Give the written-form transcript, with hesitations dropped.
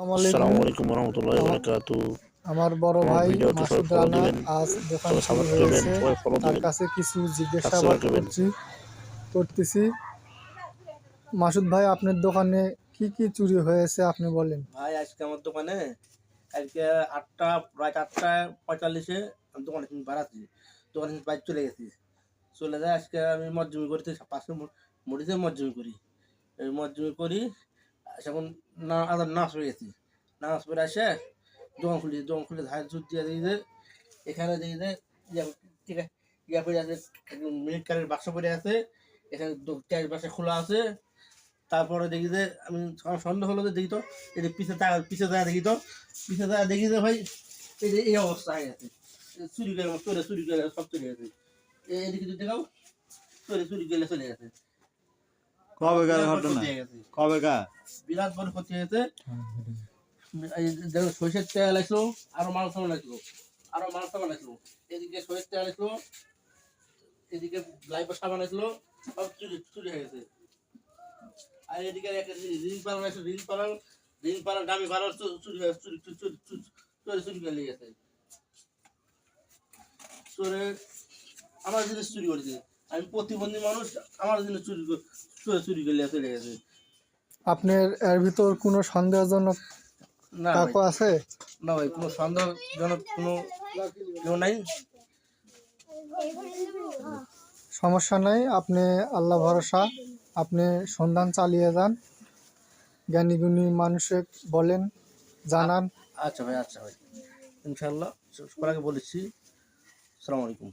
আসসালামু আলাইকুম। আলাইকুম ওয়া রাহমাতুল্লাহি ওয়া বারাকাতুহু। আমার বড় আমার ভাই ভিডিওতে সবাই মাসুদ ফলো রানা দিবেন, আজ দোকান সবাই চুরি সাপোর্ট করবেন, হয়েছে। সবাই ফলো তার দিবেন, কাছে কিছু জিজ্ঞাসাবাদ সাবস্ক্রাইব করবেন। করতেছি। মাসুদ ভাই, আপনার দোকানে কি কি চুরি হয়েছে আপনি বলেন। ভাই আজকে আমার দোকানে কালকে প্রায় 8:45 আমি দোকানে বাড়াচ্ছি, দোকানে বাইক চলে গেছি। চলে যায় আজকে আমি মজ্জুমি করতে পাশে মরিচে মজ্জুমি করি। এই মজ্জুমি করি এখন নাচ হয়ে গেছি। নাচ পরে আসে দোকান খুলে ধার জুত দিয়ে দিই যে এখানে দিই যে ঠিক আছে ইয়া পড়ে আছে, মিনিট কারের বাক্স পড়ে আছে, এখানে ক্যাশ বাক্স খোলা আছে। তারপরে দেখি যে আমি আমার সন্দেহ হলো যে দেখি তো এই যে পিছে যায় দেখি যে ভাই এই যে এই অবস্থা হয়ে গেছে। চুরি করে সব চলে গেছে। এদিকে যদি দেখাও চুরি গেলে চলে গেছে। কবেকার ঘটনা? কবেকার? বিরাট বড় ক্ষতি হয়েছে। এই দেখো সরষের তেল আসলো, আরো মাল সামান আসলো, এদিকে সরষের তেল আসলো, এদিকে লাইফ সাবান আসলো, সব চুরি হয়ে গেছে। আর এদিকে রিল পালার দামি পালার চুরি করে নিয়ে গেছে। চোরে আমার জিনিস চুরি করেছে। আমি প্রতিবন্ধী মানুষ, আমার জিনিস চুরি করে চলে গেছে। আপনার এর ভিতর কোনো সন্দেহজনক না ভাই, কাকু আছে? না ভাই, কোনো সন্দেহজনক কোনো কেউ নাই। সমস্যা নাই, আপনি আল্লাহ ভরসা, আপনি সন্ধান চালিয়ে যান, জ্ঞানীগুণী মানুষে বলেন, জানান। আচ্ছা ভাই, ইনশাল্লাহ সবার আগে বলেছি। আসসালামু আলাইকুম।